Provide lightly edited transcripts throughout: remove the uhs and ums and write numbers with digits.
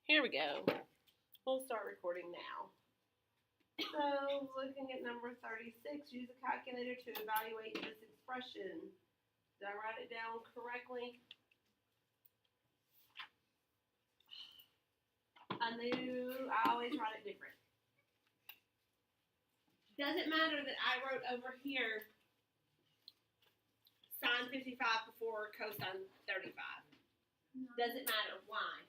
Here we go. We'll start recording now. So, looking at number 36, use a calculator to evaluate this expression. Did I write it down correctly? I always write it different. Doesn't matter that I wrote over here sine 55 before cosine 35. No. Doesn't matter. Why?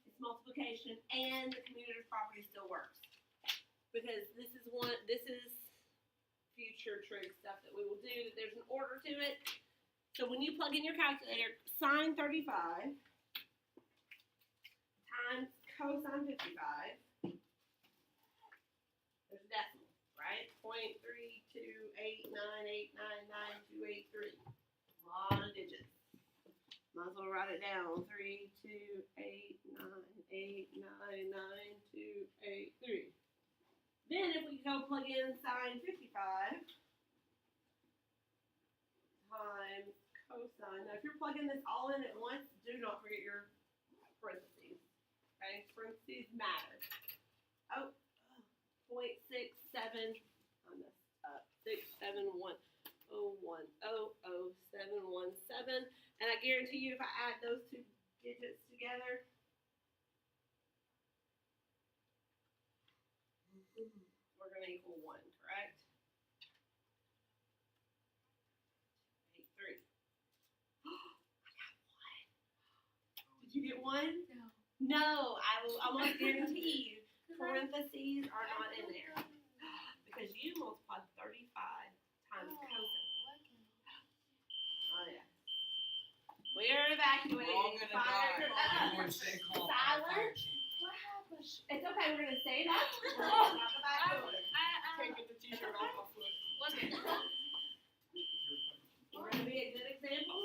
It's multiplication and the commutative property still works. Because this is future trig stuff that we will do, that there's an order to it. So when you plug in your calculator, sine 35 times cosine 55, there's a decimal, right? 0.32898999283. A lot of digits. Might as well write it down. 32898999283. Then if we go plug in sine 55 times cosine. Now if you're plugging this all in at once, do not forget your parentheses. Okay, parentheses matter. Oh, 0.67. I messed up. 67101000717. And I guarantee you, if I add those two digits together, we're going to equal 1, correct? 83. I got 1. Did you get 1? No. No, I will almost guarantee you parentheses are not in there. Because you multiplied 35 times cosine. Oh, yeah. We are evacuating. We're all gonna die. Everyone stay calm. Silent. What happened? It's okay, we're gonna say that. We're gonna talk about it. Can't get the t-shirt off my foot. We're gonna be a good example.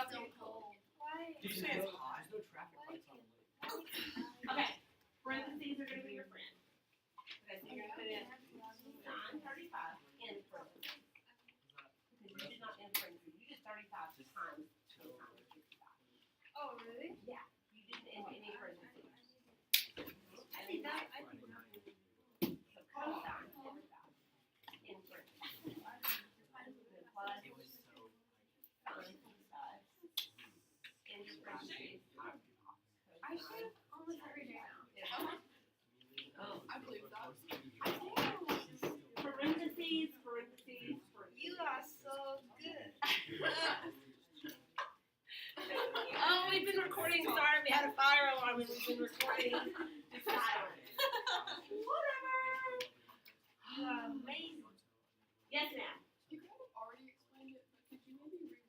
about so being cold. Did you say it's hot? There's no traffic lights on the lake. Okay, parentheses are gonna be your friend. Okay, so you're gonna put in 935 in parentheses. Because you did not in parentheses, you did 35 times 265. Oh, really? Yeah, you didn't end any parentheses. I think that, I think So cosine 75 in parentheses. Then plus It was so. sine 75 in your parentheses. I should have almost every day now. Oh. I believe that. Parentheses. You are so good. Oh, we've been recording. Sorry, we had a fire alarm and we've been recording. It's silent. Whatever. You are amazing. Yes, ma'am. You could have already explained it, but could you maybe reword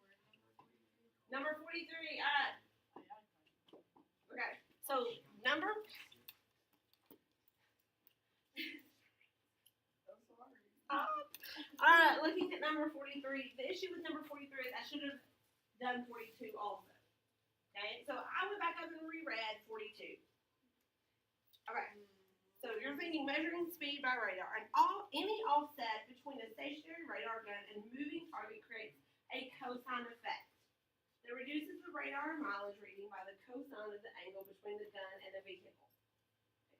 Number 43. Okay. So number. So sorry. Looking at number 43. The issue with number 43 is I should have done 42 also. Okay. So I went back up and reread 42. Okay. So you're thinking measuring speed by radar, and any offset between a stationary radar gun and moving target creates a cosine effect that reduces the radar mileage reading by the cosine of the angle between the gun and the vehicle.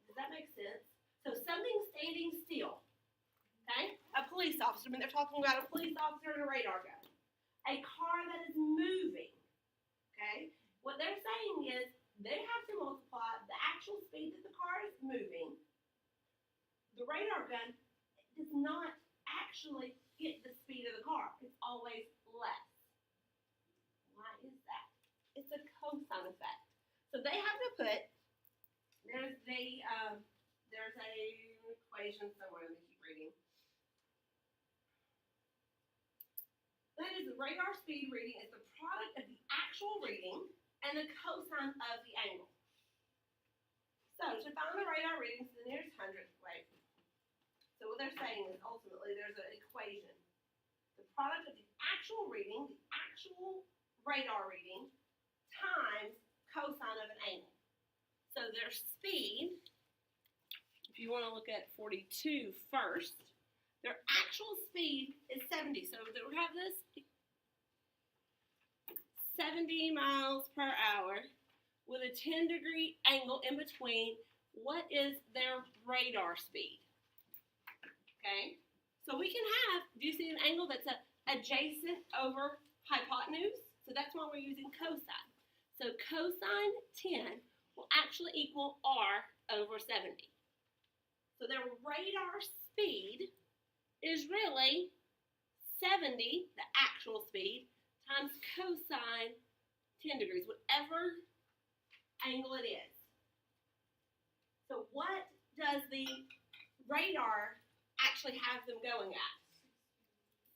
Does that make sense? So something standing still, okay? A police officer, they're talking about a police officer and a radar gun. A car that is moving, okay? What they're saying is they have to multiply the actual speed that the car is moving. The radar gun does not actually get the speed of the car. It's always less. Why is that? It's a cosine effect. So they have to put, there's a equation somewhere, let me keep reading. That is the radar speed reading is the product of the actual reading and the cosine of the angle. So to find the radar readings to the nearest hundredth, wait. So what they're saying is ultimately there's an equation. The product of the actual reading, the actual radar reading, times cosine of an angle. So their speed, if you want to look at 42 first, their actual speed is 70. So we have this 70 miles per hour with a 10-degree angle in between. What is their radar speed? Okay, so we can have, do you see an angle that's adjacent over hypotenuse? So that's why we're using cosine. So cosine 10 will actually equal R over 70. So their radar speed is really 70, the actual speed, times cosine 10 degrees, whatever angle it is. So what does the radar actually have them going at?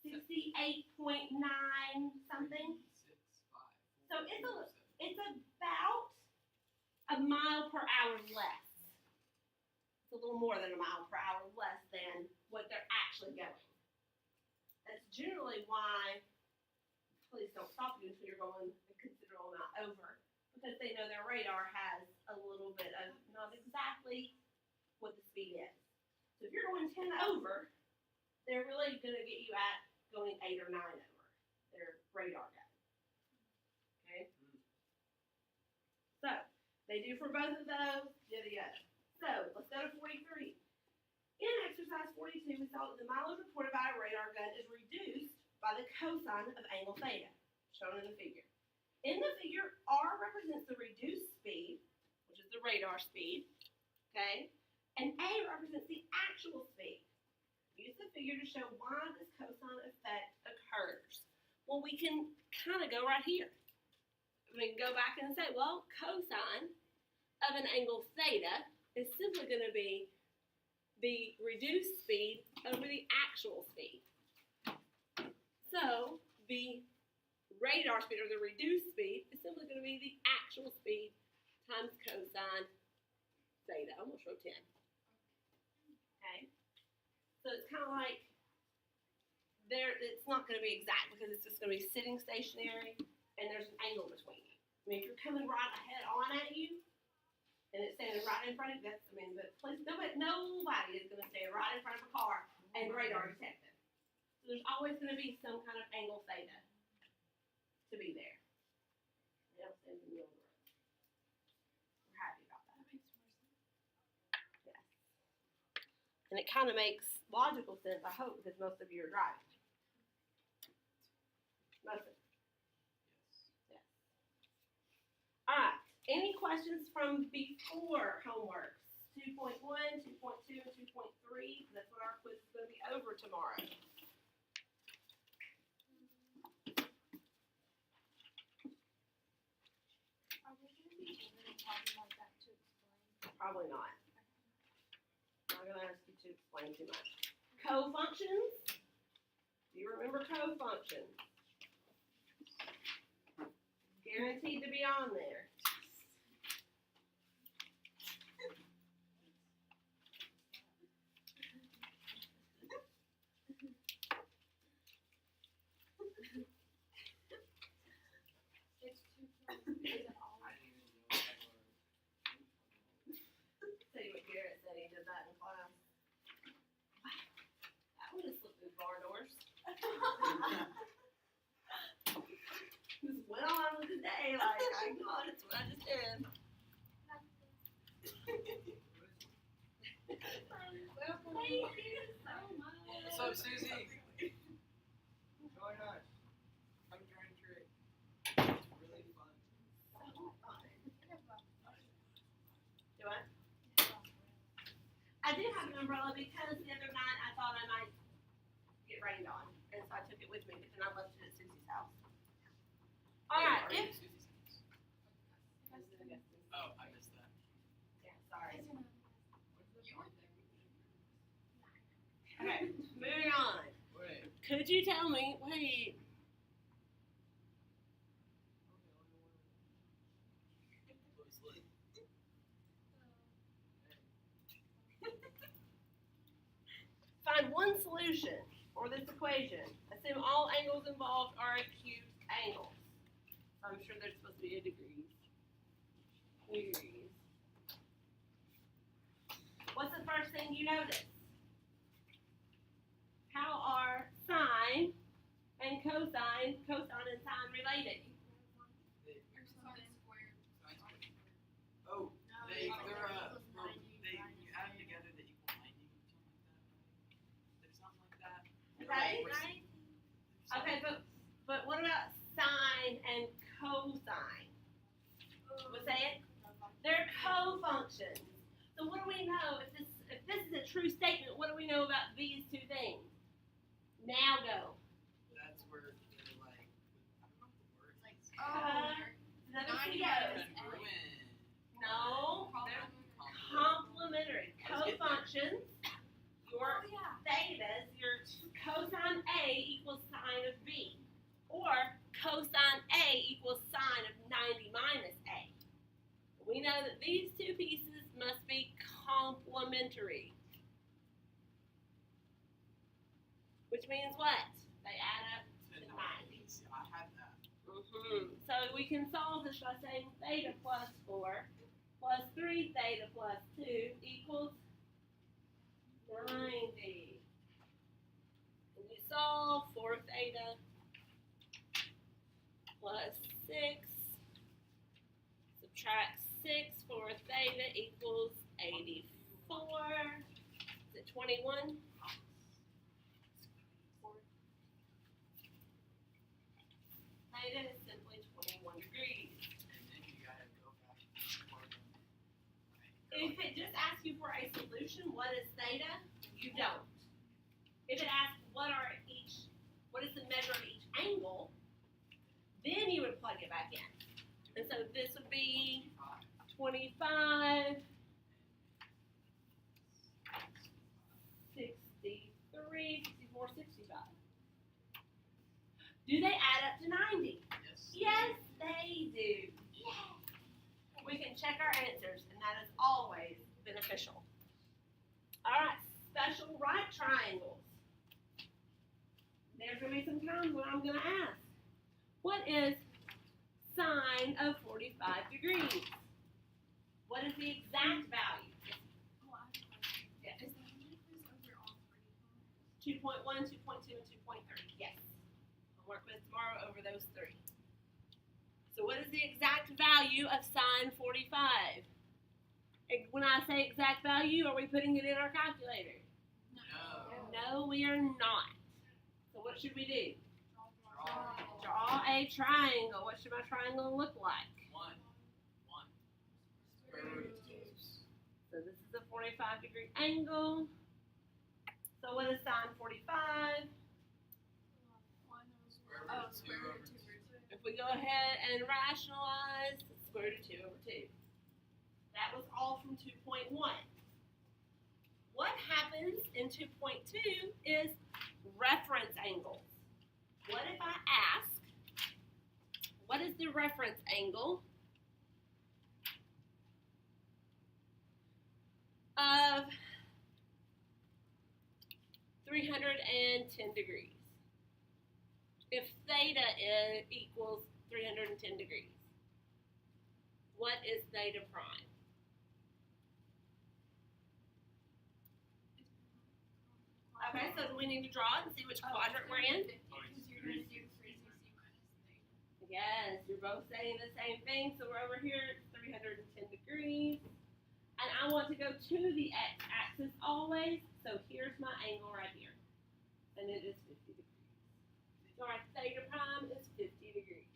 68.9 something? So it's about a mile per hour less. It's a little more than a mile per hour less than what they're actually going. That's generally why police don't stop you until you're going a considerable amount over, because they know their radar has a little bit of not exactly what the speed is. So if you're going 10 over, they're really going to get you at going 8 or 9 over their radar gun. Okay? So, they do for both of those, yada yada. So, let's go to 43. In exercise 42, we saw that the mileage reported by a radar gun is reduced by the cosine of angle theta, shown in the figure. In the figure, R represents the reduced speed, which is the radar speed, okay? And A represents the actual speed. Use the figure to show why this cosine effect occurs. Well, we can kind of go right here. We can go back and say, well, cosine of an angle theta is simply going to be the reduced speed over the actual speed. So the radar speed, or the reduced speed, is simply going to be the actual speed times cosine theta. I almost wrote 10. Okay? So it's kind of like it's not going to be exact because it's just going to be sitting stationary and there's an angle right in front of that's, I mean, but please, nobody is gonna stand right in front of a car and radar detect them. So there's always gonna be some kind of angle theta to be there. They don't stand in the middle of the road. We're happy about that. Yes. And it kind of makes logical sense, I hope, because most of you are driving. Most of you. Yes. All right. Any questions from before homeworks? 2.1, 2.2, and 2.3. That's what our quiz is going to be over tomorrow. Are we gonna be given a problem like that to explain? Probably not. I'm not going to ask you to explain too much. Co-functions. Do you remember co-functions? Guaranteed to be on there. It's 2 is it all? I didn't even know that word. Tell you what Garrett said, he did that in class. That would have slipped through barn doors. Just went on with the day, like, I know that's what I just did. Welcome. Thank you so much. What's up, Susie? Join us. Come join Trig. It's really fun. So fun. Do I? I did have an umbrella because the other night I thought I might get rained on, and so I took it with me, but then I left it at Susie's house. All right, Are you if Susie's house? Oh, I missed that. yeah, sorry. You were there. Okay, moving on. Wait. Could you tell me? Wait. Find one solution for this equation. Assume all angles involved are acute angles. I'm sure there's supposed to be a degrees. Degrees. What's the first thing you notice? How are sine and cosine and sine related? Oh, they, No, they're, equals 90, they, right? you add them together, they equal 90, something like that, right? There's something like that. Right? There's Right? something- Okay, but what about sine and cosine? We'll say it. They're co-functions. So what do we know if this is a true statement? What do we know about these two things? Now go. That's where they're like, I don't know what the word Like, is. Another 90 CO. minus Congruent. No, they're complementary. Co-functions. Your thetas, your cosine A equals sine of B. Or cosine A equals sine of 90 minus A. We know that these two pieces must be complementary. Which means what? They add up to 90. I had that. So we can solve this by saying theta plus 4 plus 3 theta plus 2 equals 90. And you solve 4 theta plus 6, subtract 6, 4 theta equals 84. Is it 21? Theta is simply 21 degrees. And then you gotta go back and forth. If it just asks you for a solution, what is theta? You don't. If it asks what is the measure of each angle, then you would plug it back in. And so this would be 25, 63, 64, 65. Do they add up to 90? Yes. Yes, they do. We can check our answers, and that is always beneficial. All right, special right triangles. There's going to be some times when I'm going to ask, what is sine of 45 degrees? What is the exact value? Well, I have a question. Yes. Is the hundred quiz over all three? 2.1, 2.2, and 2.3. Yes. Homework quiz tomorrow over those three. So what is the exact value of sine 45? When I say exact value, are we putting it in our calculator? No. No, we are not. So what should we do? Draw. Draw a triangle. What should my triangle look like? 1. Square root of 2. So this is a 45-degree angle. So what is sine 45? Square root of 2 over 2. If we go ahead and rationalize, it's square root of 2 over 2. That was all from 2.1. What happens in 2.2 is reference angles. What if I ask, what is the reference angle of 310 degrees? If theta equals 310 degrees, what is theta prime? Okay, so we need to draw it and see which quadrant we're in. Because you're gonna do 360 minus theta. Yes, you're both saying the same thing. So we're over here at 310 degrees. And I want to go to the x-axis always. So here's my angle right here. And it is 50 degrees. So our theta prime is 50 degrees.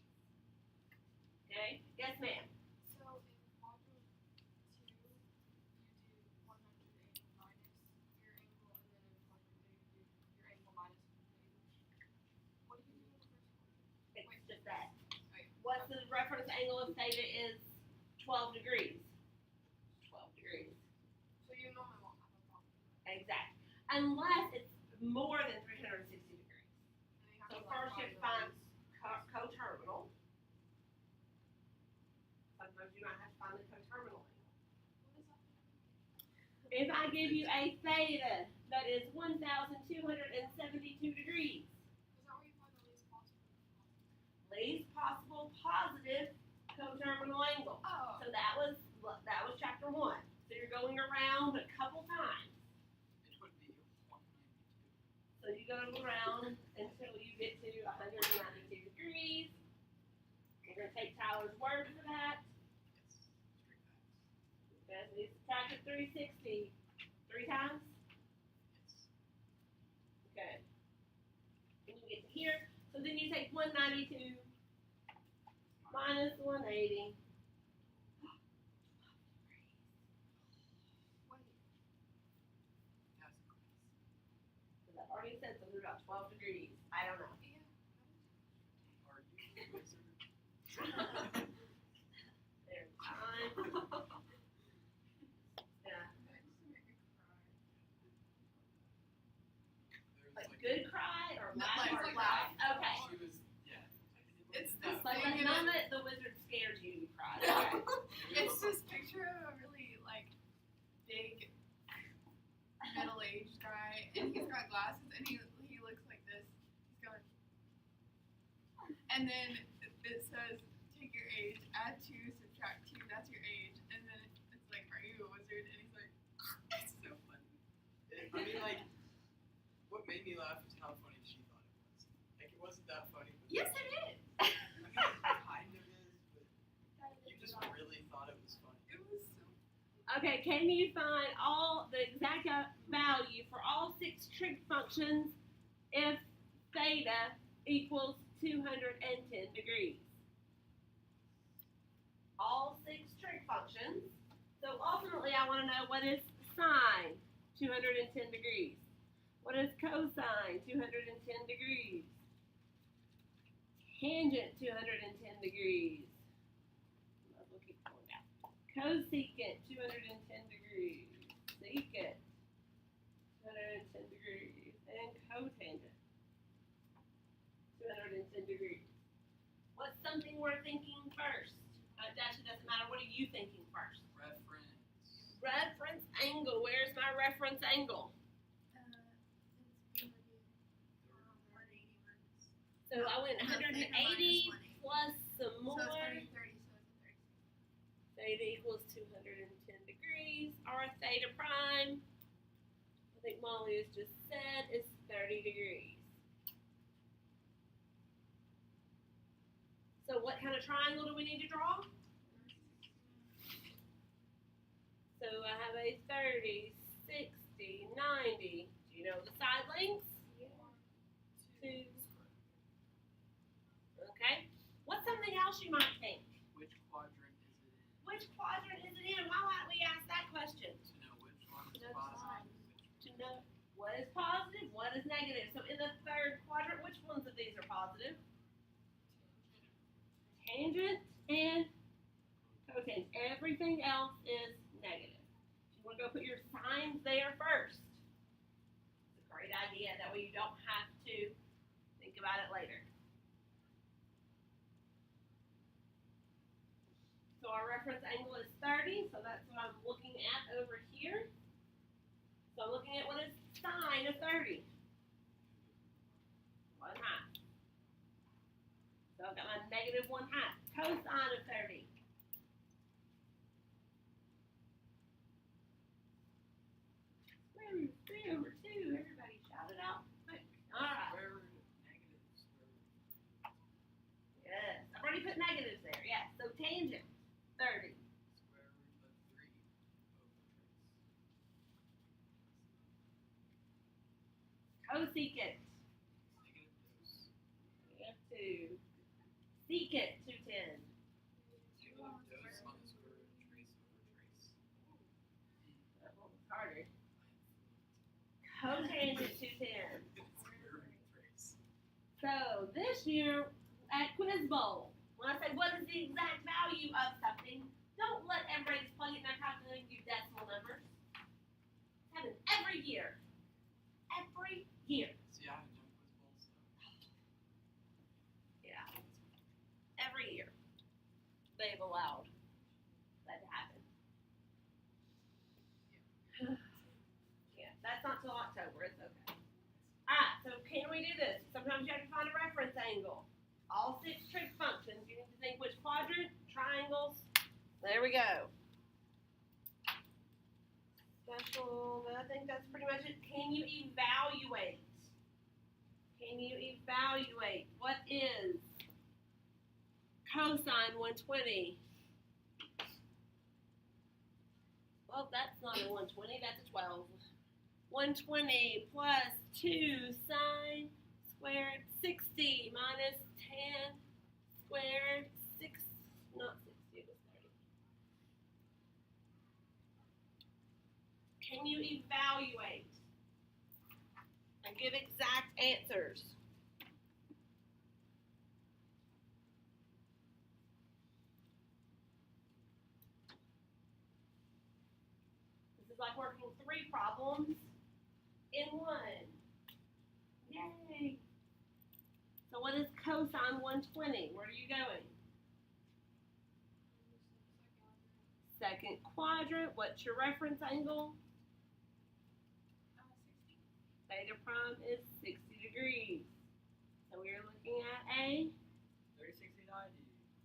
Okay? Yes, ma'am. So in quadrant 2, you do 180 minus your angle, and then in quadrant 3, you do your angle minus theta. What do you do in the first quadrant? It's just that. Okay. What's the reference angle of theta is 12 degrees. 12 degrees. So you normally won't have a problem. Exactly. Unless it's more than 360 degrees. And you have So to, first you find find coterminal. Sometimes you might have to find the coterminal angle. what is that? If I give you a theta that is 1,272 degrees, Is that where you find the least possible? least possible positive coterminal angle. Oh. So that was chapter 1. So you're going around a couple times. It would be 192. So you go around until you get to 192 degrees. We're going to take Tyler's word for that. Yes. Okay, so Strict facts. you subtracted 360 3 times. Yes. Okay. And you get to here. So then you take 192 minus 180. Wait. That's a quiz. Because I've already said something about 12 degrees. I don't know. Yeah. Are you a wizard? There's time. Yeah. That used to make me cry. There's Like good cry or Not laugh like or laugh. Okay. She was, yeah. It's that this Like thing the in moment the wizard scared you, you cried. Okay. It's this picture of a really like big middle-aged guy, and he's got glasses, and he looks like this. He's going, and then it says, "Take your age, add 2, subtract 2. That's your age." And then it's like, "Are you a wizard?" And he's like, "It's so funny." I mean, like, what made me laugh is how funny she thought it was. Like, it wasn't that funny. But Yes, it is. I mean, it kind of is, but you just really thought it was funny. It was so. Okay, can you find all the exact value for all 6 trig functions if theta equals 210 degrees? All 6 trig functions. So ultimately I want to know what is sine 210 degrees. What is cosine 210 degrees? Tangent 210 degrees. Might as well keep going down. Cosecant 210 degrees. Secant 210 degrees. And cotangent 210 degrees. What's something we're thinking first? It actually doesn't matter. What are you thinking first? Reference. Reference angle. Where's my reference angle? It's gonna be 180 minus. So I went No, theta 180 minus 180. plus some more. So it's gonna be 30. So it's a 36. Theta theta equals 210 degrees. Our theta prime, I think Molly has just said, is 30 degrees. So what kind of triangle do we need to draw? So I have a 30, 60, 90. Do you know the side lengths? 2. Okay. What's something else you might think? Which quadrant is it in? Which quadrant is it in? Why might we ask that question? To know which one is That's positive. To know what is positive, what is negative. So in the third quadrant, which ones of these are positive? Tangent and cotangent. Everything else is negative. You want to go put your signs there first. It's a great idea. That way you don't have to think about it later. So our reference angle is 30, so that's what I'm looking at over here. So I'm looking at what is sine of 30. 1/2. So I've got my negative 1/2. Cosine of 30. Square root of 3 over 2. Everybody shout it out quick. Alright. Square root of negative square root. Yes. I've already put negatives there. Yes. So tangent 30. Square root of 3 over Cosecant. negative dose. Negative 2. Secant 210. Negative dose on the square root of trace over trace. That one was harder. Cotangent 210. Square root of trace. So this year at Quiz Bowl, when I say what is the exact value of something, don't let everybody just plug it in their calculator and give decimal numbers. It happens every year. Every year. See, I haven't done quiz bowls, so. Yeah. Every year. They've allowed that to happen. Yeah, that's not till October. It's okay. Alright, so can we do this? Sometimes you have to find a reference angle. All 6 trig functions. You need to think which quadrant, triangles. There we go. Special, but I think that's pretty much it. Can you evaluate? Can you evaluate what is cosine 120? Well, that's not a 120, that's a 12. 120 plus 2 sine squared 60 minus 10 squared 6, not 60, it was 30. Can you evaluate and give exact answers? This is like working 3 problems in 1. Yay! So what is cosine 120? Where are you going? Second quadrant. What's your reference angle? 60. Theta prime is 60 degrees. So we are looking at a 30, 60, 90.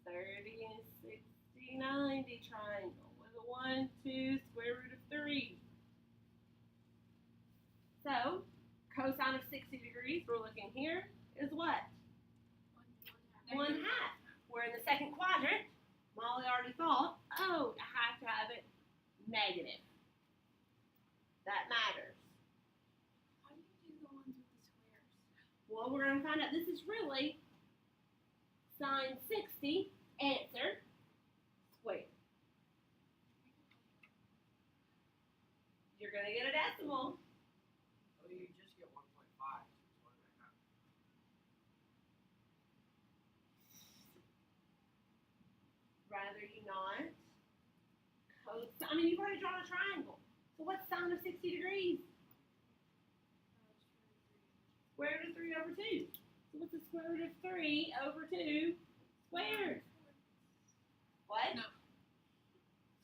30 and 60, 90 triangle with a 1, 2, square root of 3. So cosine of 60 degrees, we're looking here, is what? 1/2. We're in the second quadrant. Molly already thought, oh, I have to have it negative. That matters. How do you do the ones with the squares? Well, we're going to find out. This is really sine 60, answer, squared. You're going to get a decimal. Oh, you just get 1.5. It's 1.5. Rather you not. I mean, you've already drawn a triangle. So what's sine of 60 degrees? Square root of 3 over 2. So what's the square root of 3 over 2 squared? What? No.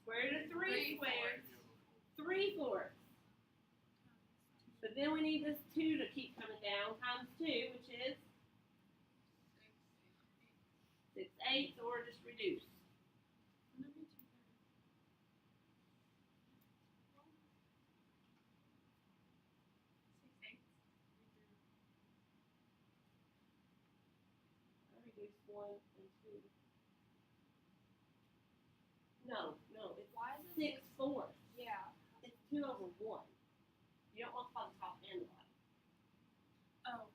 Square root of 3 squared. 3/4. 3/4. But then we need this 2 to keep coming down times 2, which is 6/8, or just reduce. 1/2. and 2. No, it's Why is it 6/4. Yeah. It's 2/1. You don't want to find the top and the bottom. Oh.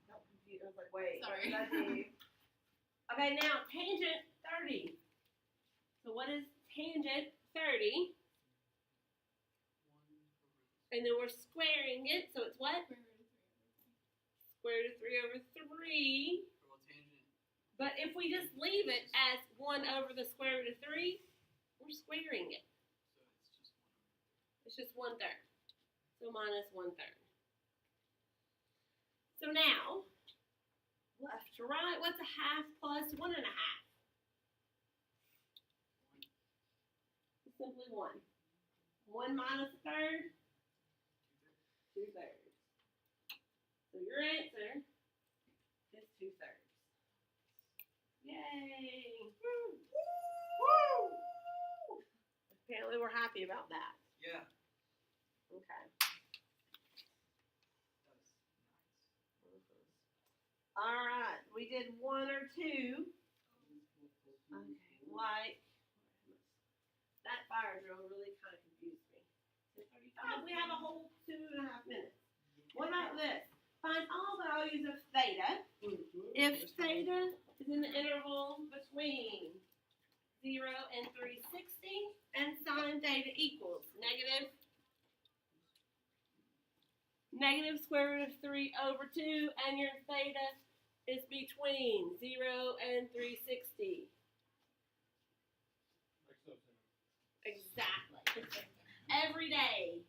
Not confused. I was like, wait. Sorry. what did I do? Okay, now tangent 30. So what is tangent 30? And then we're squaring it, so it's what? Square root of 3/3. Well, tangent. But if we just leave it as 1 over the square root of 3, we're squaring it. So it's just 1 over 3. It's just 1/3. So minus 1/3. So now, left to right, what's a half plus 1 1/2? Simply 1. 1 minus 1/3? 2/3. So your answer is 2/3. Yay! Woo! Woo! Apparently we're happy about that. Yeah. Okay. That's nice. Alright, we did 1 or 2. Okay, like that fire drill really kind of confused me. 10:35. We have a whole 2.5 minutes. What about this? Find all values of theta if theta is in the interval between 0 and 360 and sine theta equals negative square root of 3/2 and your theta is between 0 and 360. Exactly. Every day.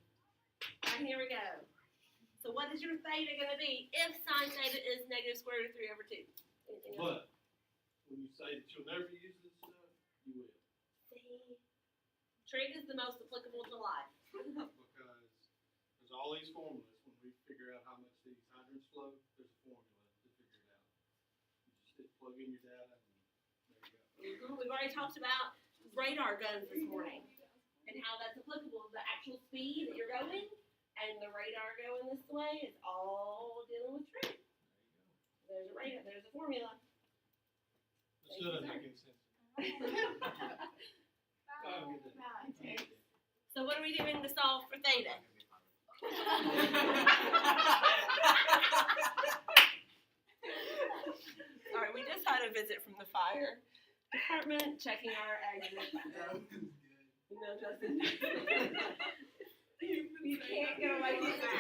Alright, here we go. So what is your theta going to be if sine theta is negative square root of 3/2? Anything else? But when you say that you'll never use this stuff, you will. See? Trig is the most applicable to life. Because there's all these formulas. When we figure out how much these hydrants flow, there's a formula to figure it out. You just plug in your data and there you go. We've already talked about radar guns this morning and how that's applicable to the actual speed that you're going, and the radar going this way is all dealing with trig. There's a radar, there's a formula. This still doesn't make any sense. Oh, good. So what are we doing to solve for theta? Alright, we just had a visit from the fire department, checking our exit. That was good. No, Justin. You can't get away with that.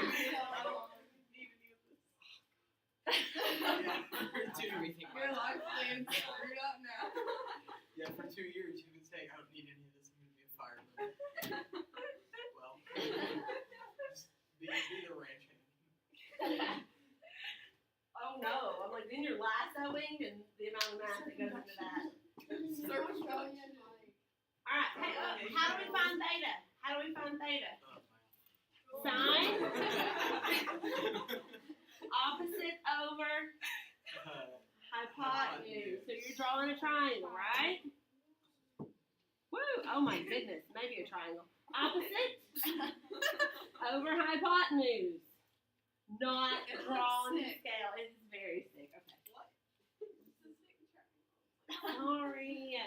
Yeah, for 2 everything. Your life plan's screwed up now. Yeah, for 2 years you would say, I don't need any of this, I'm gonna be a fireman. Well, just be the ranch hand. Oh no, I'm like, then you're lassoing and the amount of math that goes into that. Circle shot. Alright, hey, how do we find theta? How do we find theta? Sine opposite over hypotenuse. So you're drawing a triangle, right? Woo! Oh my goodness, maybe a triangle. Opposite over hypotenuse. Not drawn to scale. It's very sick. Okay. Sorry.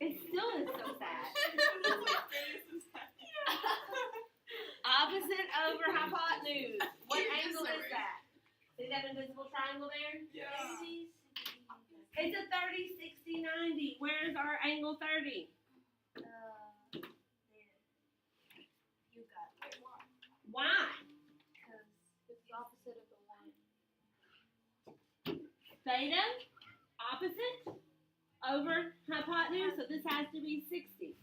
It still is so sad. Opposite over hypotenuse. What angle is that? See that invisible triangle there? Yes. It's a 30, 60, 90. Where's our angle 30? You got it. Why? Because it's the opposite of the one. Theta, opposite, over hypotenuse, so this has to be 60.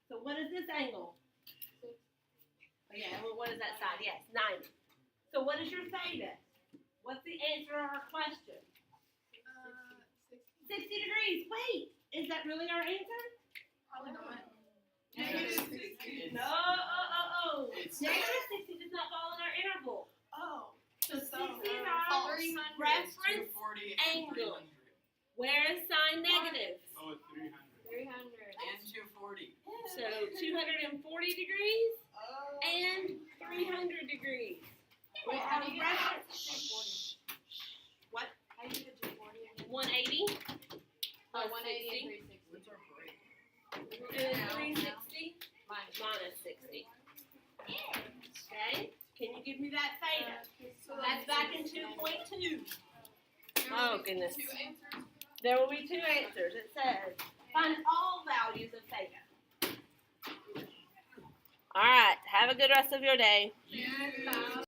So what is this angle? Oh yeah, well, what is that side? Yes, 90. So what is your theta? What's the answer to our question? 60 degrees. Wait, is that really our answer? Probably not. Negative 60. No, It's Negative 60 does not fall in our interval. Oh. So 60 So, is our false. reference 240 angle. and 300. Where is sine negative? Oh, it's 300. 300. And 240. So 240 degrees Oh. and 300 degrees. Wait, how do you get reference. What? How do you get 240 again? 180. Oh, Plus 180 and 60. 360. What's our break? We're doing 360 minus 60. Okay? Can you give me that theta? So That's back in 2.2. there Oh, will be goodness. 2 answers. There will be two answers. It says, find all values of theta. All right. Have a good rest of your day. Yeah.